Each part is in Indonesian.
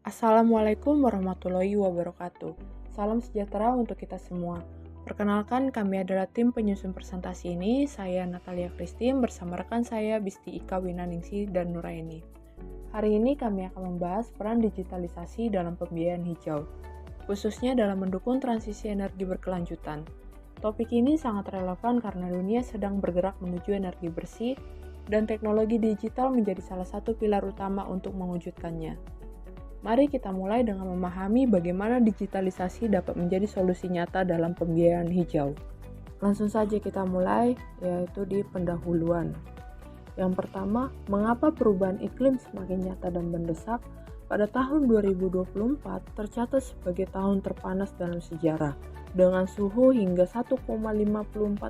Assalamualaikum warahmatullahi wabarakatuh. Salam sejahtera untuk kita semua. Perkenalkan, kami adalah tim penyusun presentasi ini. Saya Natalia Christine bersama rekan saya Bisti Ika Winaningsi dan Nuraini. Hari ini kami akan membahas peran digitalisasi dalam pembiayaan hijau, khususnya dalam mendukung transisi energi berkelanjutan. Topik ini sangat relevan karena dunia sedang bergerak menuju energi bersih dan teknologi digital menjadi salah satu pilar utama untuk mewujudkannya. Mari kita mulai dengan memahami bagaimana digitalisasi dapat menjadi solusi nyata dalam pembiayaan hijau. Langsung saja kita mulai, yaitu di pendahuluan. Yang pertama, mengapa perubahan iklim semakin nyata dan mendesak? Pada tahun 2024 tercatat sebagai tahun terpanas dalam sejarah, dengan suhu hingga 1,54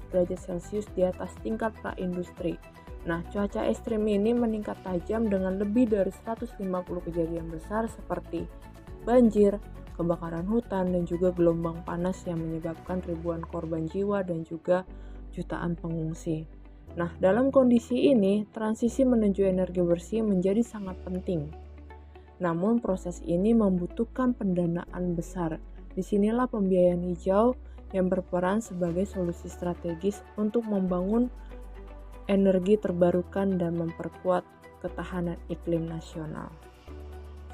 derajat Celcius di atas tingkat praindustri. Nah, cuaca ekstrim ini meningkat tajam dengan lebih dari 150 kejadian besar seperti banjir, kebakaran hutan, dan juga gelombang panas yang menyebabkan ribuan korban jiwa dan juga jutaan pengungsi. Nah, dalam kondisi ini, transisi menuju energi bersih menjadi sangat penting. Namun, proses ini membutuhkan pendanaan besar. Disinilah pembiayaan hijau yang berperan sebagai solusi strategis untuk membangun energi terbarukan dan memperkuat ketahanan iklim nasional.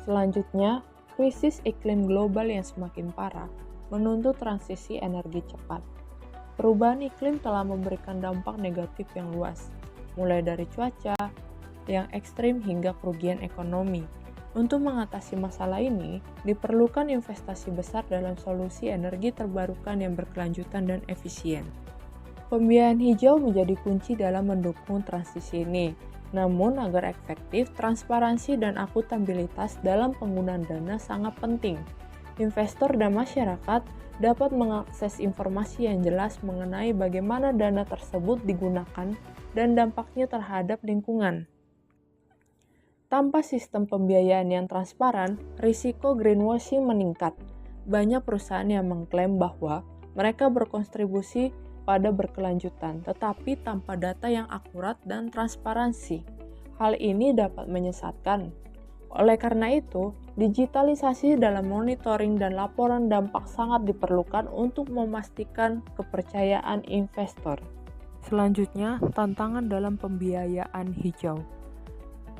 Selanjutnya, krisis iklim global yang semakin parah menuntut transisi energi cepat. Perubahan iklim telah memberikan dampak negatif yang luas, mulai dari cuaca yang ekstrim hingga kerugian ekonomi. Untuk mengatasi masalah ini, diperlukan investasi besar dalam solusi energi terbarukan yang berkelanjutan dan efisien. Pembiayaan hijau menjadi kunci dalam mendukung transisi ini. Namun, agar efektif, transparansi dan akuntabilitas dalam penggunaan dana sangat penting. Investor dan masyarakat dapat mengakses informasi yang jelas mengenai bagaimana dana tersebut digunakan dan dampaknya terhadap lingkungan. Tanpa sistem pembiayaan yang transparan, risiko greenwashing meningkat. Banyak perusahaan yang mengklaim bahwa mereka berkontribusi pada berkelanjutan, tetapi tanpa data yang akurat dan transparansi. Hal ini dapat menyesatkan. Oleh karena itu, digitalisasi dalam monitoring dan laporan dampak sangat diperlukan untuk memastikan kepercayaan investor. Selanjutnya, tantangan dalam pembiayaan hijau.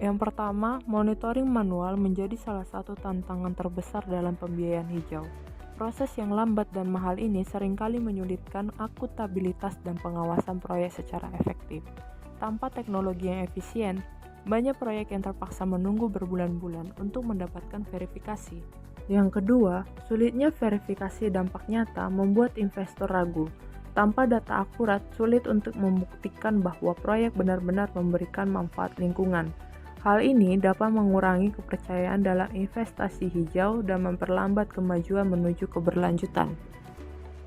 Yang pertama, monitoring manual menjadi salah satu tantangan terbesar dalam pembiayaan hijau. Proses yang lambat dan mahal ini seringkali menyulitkan akuntabilitas dan pengawasan proyek secara efektif. Tanpa teknologi yang efisien, banyak proyek yang terpaksa menunggu berbulan-bulan untuk mendapatkan verifikasi. Yang kedua, sulitnya verifikasi dampak nyata membuat investor ragu. Tanpa data akurat, sulit untuk membuktikan bahwa proyek benar-benar memberikan manfaat lingkungan. Hal ini dapat mengurangi kepercayaan dalam investasi hijau dan memperlambat kemajuan menuju keberlanjutan.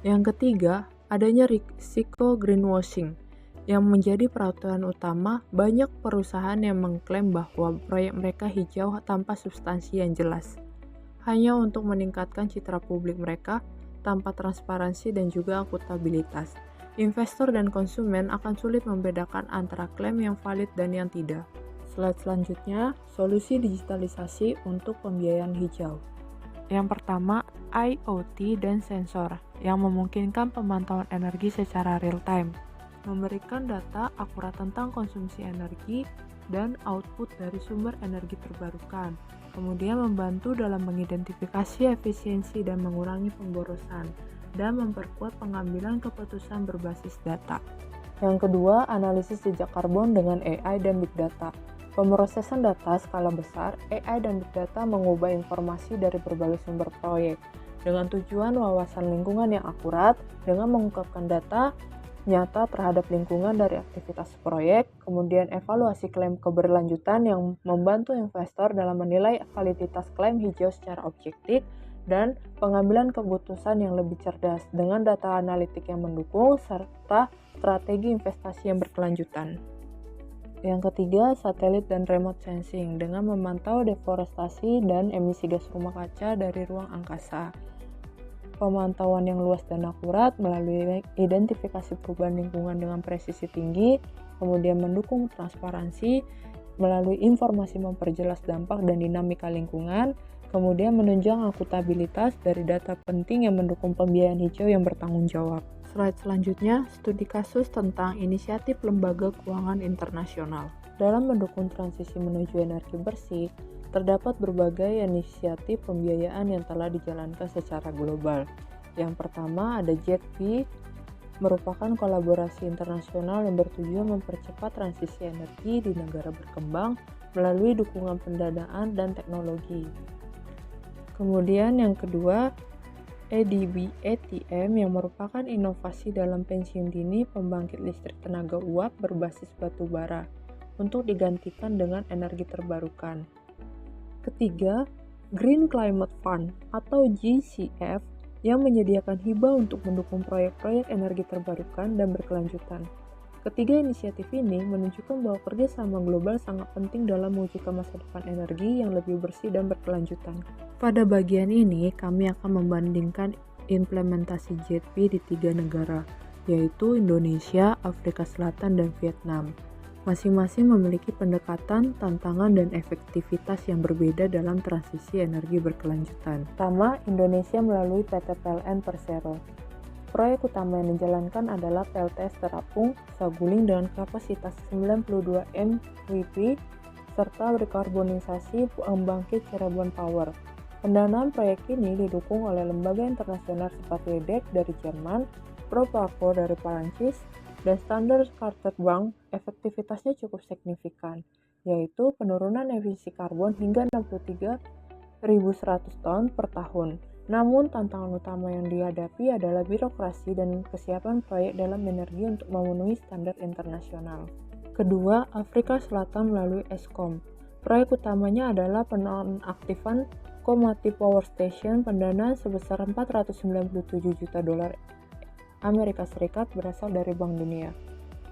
Yang ketiga, adanya risiko greenwashing. Yang menjadi peraturan utama, banyak perusahaan yang mengklaim bahwa proyek mereka hijau tanpa substansi yang jelas. Hanya untuk meningkatkan citra publik mereka, tanpa transparansi dan juga akuntabilitas. Investor dan konsumen akan sulit membedakan antara klaim yang valid dan yang tidak. Slide selanjutnya, solusi digitalisasi untuk pembiayaan hijau. Yang pertama, IoT dan sensor yang memungkinkan pemantauan energi secara real-time, memberikan data akurat tentang konsumsi energi dan output dari sumber energi terbarukan, kemudian membantu dalam mengidentifikasi efisiensi dan mengurangi pemborosan, dan memperkuat pengambilan keputusan berbasis data. Yang kedua, analisis jejak karbon dengan AI dan Big Data. Pemrosesan data skala besar, AI dan Big Data mengubah informasi dari berbagai sumber proyek dengan tujuan wawasan lingkungan yang akurat dengan mengungkapkan data nyata terhadap lingkungan dari aktivitas proyek, kemudian evaluasi klaim keberlanjutan yang membantu investor dalam menilai validitas klaim hijau secara objektif, dan pengambilan keputusan yang lebih cerdas dengan data analitik yang mendukung, serta strategi investasi yang berkelanjutan. Yang ketiga, satelit dan remote sensing dengan memantau deforestasi dan emisi gas rumah kaca dari ruang angkasa. Pemantauan yang luas dan akurat melalui identifikasi perubahan lingkungan dengan presisi tinggi, kemudian mendukung transparansi melalui informasi memperjelas dampak dan dinamika lingkungan, Kemudian menunjang akutabilitas dari data penting yang mendukung pembiayaan hijau yang bertanggung jawab. Slide selanjutnya, studi kasus tentang inisiatif lembaga keuangan internasional. Dalam mendukung transisi menuju energi bersih, terdapat berbagai inisiatif pembiayaan yang telah dijalankan secara global. Yang pertama ada JETP, merupakan kolaborasi internasional yang bertujuan mempercepat transisi energi di negara berkembang melalui dukungan pendanaan dan teknologi. Kemudian yang kedua, ADB ATM yang merupakan inovasi dalam pensiun dini pembangkit listrik tenaga uap berbasis batu bara untuk digantikan dengan energi terbarukan. Ketiga, Green Climate Fund atau GCF yang menyediakan hibah untuk mendukung proyek-proyek energi terbarukan dan berkelanjutan. Ketiga inisiatif ini menunjukkan bahwa kerjasama global sangat penting dalam mewujudkan masa depan energi yang lebih bersih dan berkelanjutan. Pada bagian ini, kami akan membandingkan implementasi JETP di 3 negara, yaitu Indonesia, Afrika Selatan, dan Vietnam. Masing-masing memiliki pendekatan, tantangan, dan efektivitas yang berbeda dalam transisi energi berkelanjutan. Pertama, Indonesia melalui PT PLN Persero. Proyek utama yang dijalankan adalah PLTS Terapung Saguling dengan kapasitas 92 MWp serta rekarbonisasi pembangkit Cirebon Power. Pendanaan proyek ini didukung oleh lembaga internasional seperti DEC dari Jerman, Proparco dari Perancis, dan Standard Chartered Bank. Efektivitasnya cukup signifikan, yaitu penurunan emisi karbon hingga 63.100 ton per tahun. Namun, tantangan utama yang dihadapi adalah birokrasi dan kesiapan proyek dalam energi untuk memenuhi standar internasional. Kedua, Afrika Selatan melalui Eskom. Proyek utamanya adalah penonaktifan Komati Power Station. Pendanaan sebesar 497 juta dolar Amerika Serikat berasal dari Bank Dunia.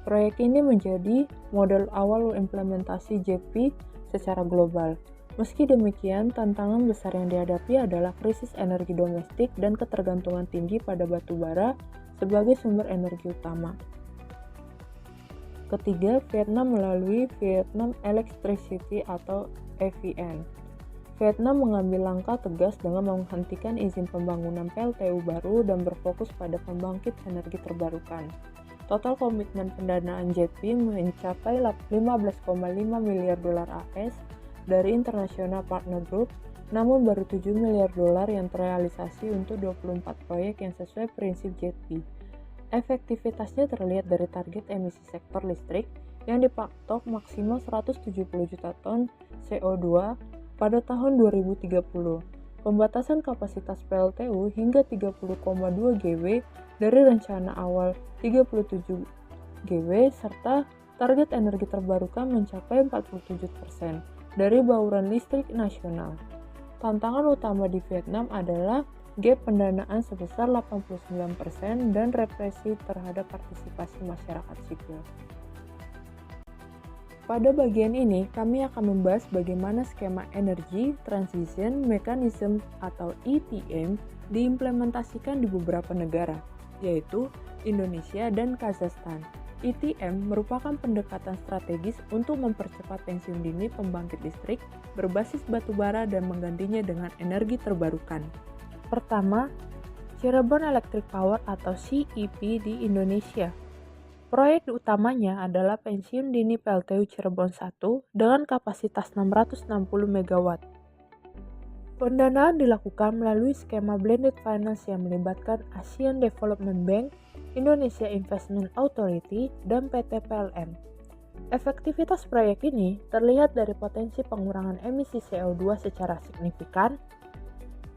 Proyek ini menjadi model awal implementasi JETP secara global. Meski demikian, tantangan besar yang dihadapi adalah krisis energi domestik dan ketergantungan tinggi pada batu bara sebagai sumber energi utama. Ketiga, Vietnam melalui Vietnam Electricity atau EVN. Vietnam mengambil langkah tegas dengan menghentikan izin pembangunan PLTU baru dan berfokus pada pembangkit energi terbarukan. Total komitmen pendanaan JETP mencapai 15,5 miliar dolar AS dari International Partner Group, namun baru 7 miliar dolar yang terrealisasi untuk 24 proyek yang sesuai prinsip JETP. Efektivitasnya terlihat dari target emisi sektor listrik yang dipatok maksimal 170 juta ton CO2 pada tahun 2030. Pembatasan kapasitas PLTU hingga 30,2 GW dari rencana awal 37 GW serta target energi terbarukan mencapai 47% dari bauran listrik nasional. Tantangan utama di Vietnam adalah gap pendanaan sebesar 89% dan represi terhadap partisipasi masyarakat sipil. Pada bagian ini, kami akan membahas bagaimana skema Energy Transition Mechanism atau ETM diimplementasikan di beberapa negara, yaitu Indonesia dan Kazakhstan. ETM merupakan pendekatan strategis untuk mempercepat pensiun dini pembangkit listrik berbasis batu bara dan menggantinya dengan energi terbarukan. Pertama, Cirebon Electric Power atau CEP di Indonesia. Proyek utamanya adalah pensiun dini PLTU Cirebon 1 dengan kapasitas 660 MW. Pendanaan dilakukan melalui skema blended finance yang melibatkan Asian Development Bank, Indonesia Investment Authority, dan PT PLN. Efektivitas proyek ini terlihat dari potensi pengurangan emisi CO2 secara signifikan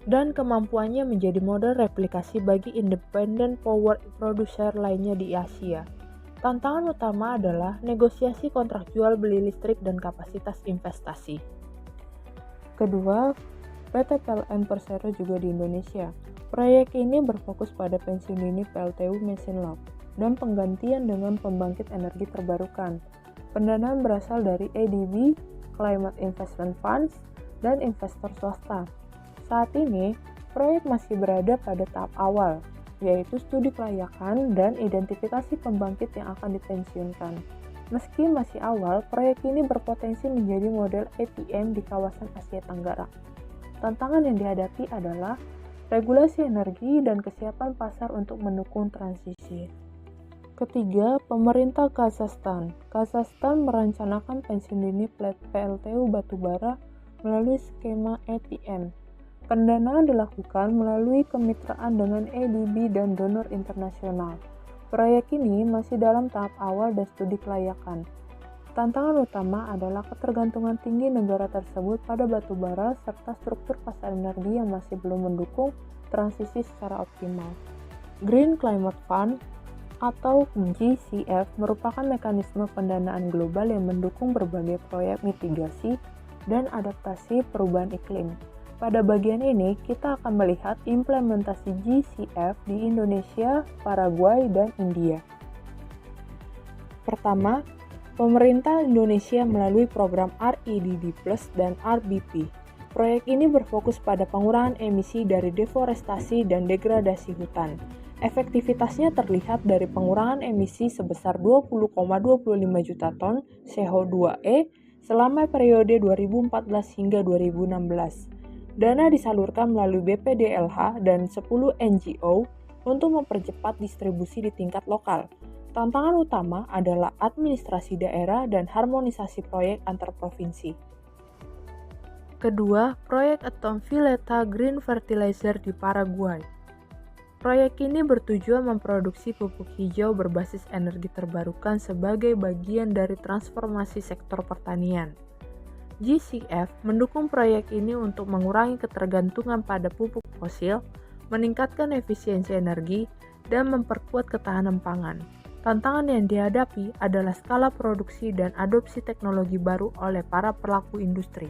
dan kemampuannya menjadi model replikasi bagi independent power producer lainnya di Asia. Tantangan utama adalah negosiasi kontrak jual beli listrik dan kapasitas investasi. Kedua, PT PLN Persero juga di Indonesia. Proyek ini berfokus pada pensiun dini PLTU mesin lock dan penggantian dengan pembangkit energi terbarukan. Pendanaan berasal dari ADB, Climate Investment Funds, dan investor swasta. Saat ini, proyek masih berada pada tahap awal, yaitu studi kelayakan dan identifikasi pembangkit yang akan dipensiunkan. Meski masih awal, proyek ini berpotensi menjadi model ATM di kawasan Asia Tenggara. Tantangan yang dihadapi adalah regulasi energi dan kesiapan pasar untuk mendukung transisi. Ketiga, pemerintah Kazakhstan. Kazakhstan merencanakan pensiun dini PLTU batubara melalui skema ATM. Pendanaan dilakukan melalui kemitraan dengan ADB dan donor internasional. Proyek ini masih dalam tahap awal dan studi kelayakan. Tantangan utama adalah ketergantungan tinggi negara tersebut pada batubara serta struktur pasar energi yang masih belum mendukung transisi secara optimal. Green Climate Fund atau GCF merupakan mekanisme pendanaan global yang mendukung berbagai proyek mitigasi dan adaptasi perubahan iklim. Pada bagian ini, kita akan melihat implementasi GCF di Indonesia, Paraguay, dan India. Pertama, pemerintah Indonesia melalui program REDD+ dan RBP. Proyek ini berfokus pada pengurangan emisi dari deforestasi dan degradasi hutan. Efektivitasnya terlihat dari pengurangan emisi sebesar 20,25 juta ton CO2e selama periode 2014 hingga 2016. Dana disalurkan melalui BPDLH dan 10 NGO untuk mempercepat distribusi di tingkat lokal. Tantangan utama adalah administrasi daerah dan harmonisasi proyek antar provinsi. Kedua, proyek Atom Villeta Green Fertilizer di Paraguay. Proyek ini bertujuan memproduksi pupuk hijau berbasis energi terbarukan sebagai bagian dari transformasi sektor pertanian. GCF mendukung proyek ini untuk mengurangi ketergantungan pada pupuk fosil, meningkatkan efisiensi energi, dan memperkuat ketahanan pangan. Tantangan yang dihadapi adalah skala produksi dan adopsi teknologi baru oleh para pelaku industri.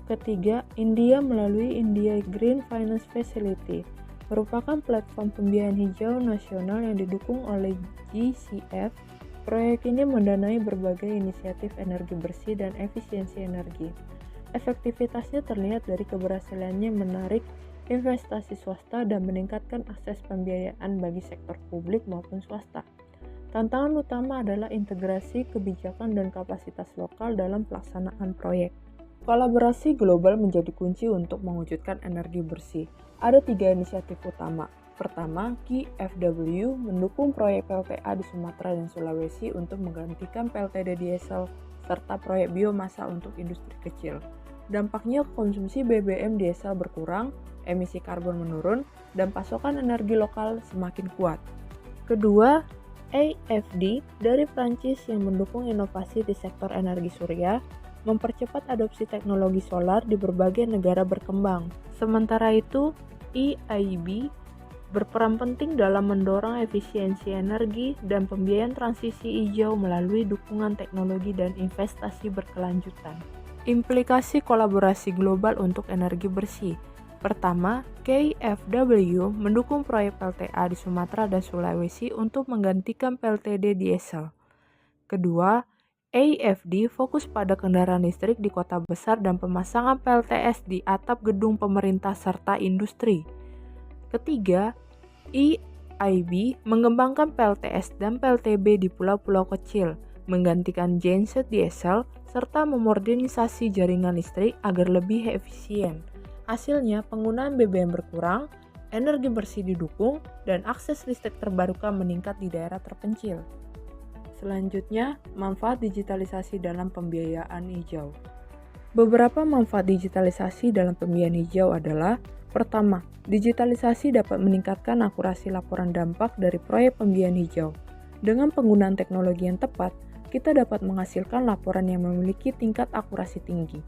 Ketiga, India melalui India Green Finance Facility merupakan platform pembiayaan hijau nasional yang didukung oleh GCF. Proyek ini mendanai berbagai inisiatif energi bersih dan efisiensi energi. Efektivitasnya terlihat dari keberhasilannya menarik investasi swasta dan meningkatkan akses pembiayaan bagi sektor publik maupun swasta. Tantangan utama adalah integrasi kebijakan dan kapasitas lokal dalam pelaksanaan proyek. Kolaborasi global menjadi kunci untuk mewujudkan energi bersih. Ada 3 inisiatif utama. Pertama, KfW mendukung proyek PLTA di Sumatera dan Sulawesi untuk menggantikan PLTD diesel serta proyek biomasa untuk industri kecil. Dampaknya konsumsi BBM diesel berkurang, emisi karbon menurun, dan pasokan energi lokal semakin kuat. Kedua, AFD dari Prancis yang mendukung inovasi di sektor energi surya, mempercepat adopsi teknologi solar di berbagai negara berkembang. Sementara itu, EIB berperan penting dalam mendorong efisiensi energi dan pembiayaan transisi hijau melalui dukungan teknologi dan investasi berkelanjutan. Implikasi kolaborasi global untuk energi bersih. Pertama, KfW mendukung proyek PLTA di Sumatera dan Sulawesi untuk menggantikan PLTD diesel. Kedua, AFD fokus pada kendaraan listrik di kota besar dan pemasangan PLTS di atap gedung pemerintah serta industri. Ketiga, EIB mengembangkan PLTS dan PLTB di pulau-pulau kecil, menggantikan genset diesel, serta memodernisasi jaringan listrik agar lebih efisien. Hasilnya, penggunaan BBM berkurang, energi bersih didukung, dan akses listrik terbarukan meningkat di daerah terpencil. Selanjutnya, manfaat digitalisasi dalam pembiayaan hijau. Beberapa manfaat digitalisasi dalam pembiayaan hijau adalah: pertama, digitalisasi dapat meningkatkan akurasi laporan dampak dari proyek pembiayaan hijau. Dengan penggunaan teknologi yang tepat, kita dapat menghasilkan laporan yang memiliki tingkat akurasi tinggi.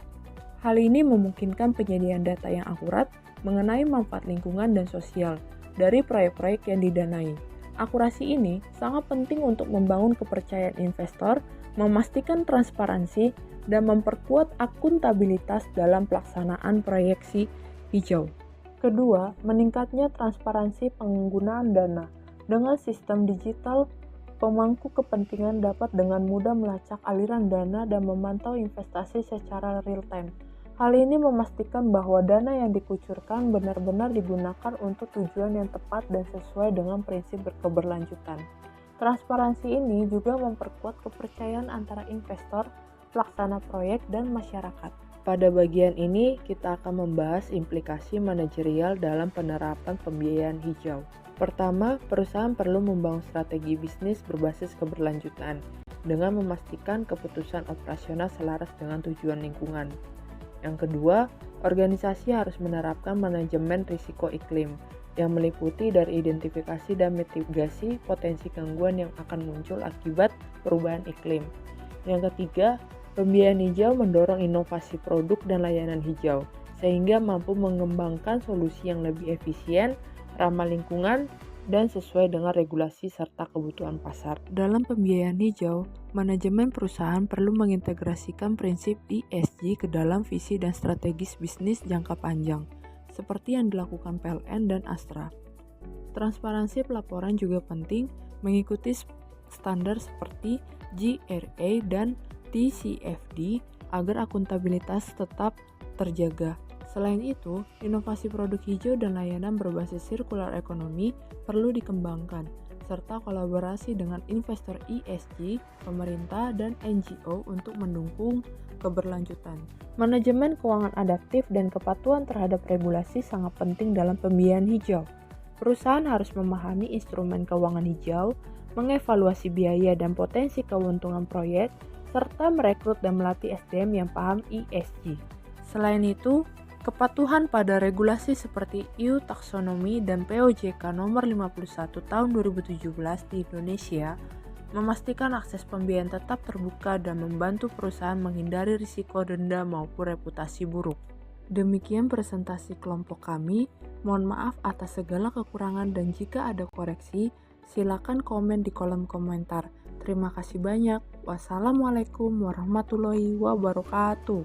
Hal ini memungkinkan penyediaan data yang akurat mengenai manfaat lingkungan dan sosial dari proyek-proyek yang didanai. Akurasi ini sangat penting untuk membangun kepercayaan investor, memastikan transparansi, dan memperkuat akuntabilitas dalam pelaksanaan proyeksi hijau. Kedua, meningkatnya transparansi penggunaan dana. Dengan sistem digital, pemangku kepentingan dapat dengan mudah melacak aliran dana dan memantau investasi secara real-time. Hal ini memastikan bahwa dana yang dikucurkan benar-benar digunakan untuk tujuan yang tepat dan sesuai dengan prinsip berkeberlanjutan. Transparansi ini juga memperkuat kepercayaan antara investor, pelaksana proyek, dan masyarakat. Pada bagian ini, kita akan membahas implikasi manajerial dalam penerapan pembiayaan hijau. Pertama, perusahaan perlu membangun strategi bisnis berbasis keberlanjutan dengan memastikan keputusan operasional selaras dengan tujuan lingkungan. Yang kedua, organisasi harus menerapkan manajemen risiko iklim yang meliputi dari identifikasi dan mitigasi potensi gangguan yang akan muncul akibat perubahan iklim. Yang ketiga, pembiayaan hijau mendorong inovasi produk dan layanan hijau, sehingga mampu mengembangkan solusi yang lebih efisien, ramah lingkungan, dan sesuai dengan regulasi serta kebutuhan pasar. Dalam pembiayaan hijau, manajemen perusahaan perlu mengintegrasikan prinsip ESG ke dalam visi dan strategis bisnis jangka panjang, seperti yang dilakukan PLN dan Astra. Transparansi pelaporan juga penting, mengikuti standar seperti GRI dan TCFD agar akuntabilitas tetap terjaga. Selain itu, inovasi produk hijau dan layanan berbasis sirkular ekonomi perlu dikembangkan, serta kolaborasi dengan investor ESG, pemerintah, dan NGO untuk mendukung keberlanjutan. Manajemen keuangan adaptif dan kepatuhan terhadap regulasi sangat penting dalam pembiayaan hijau. Perusahaan harus memahami instrumen keuangan hijau, mengevaluasi biaya dan potensi keuntungan proyek, serta merekrut dan melatih SDM yang paham ESG. Selain itu, kepatuhan pada regulasi seperti EU Taxonomy dan POJK nomor 51 tahun 2017 di Indonesia memastikan akses pembiayaan tetap terbuka dan membantu perusahaan menghindari risiko denda maupun reputasi buruk. Demikian presentasi kelompok kami. Mohon maaf atas segala kekurangan dan jika ada koreksi, silakan komen di kolom komentar. Terima kasih banyak. Wassalamualaikum warahmatullahi wabarakatuh.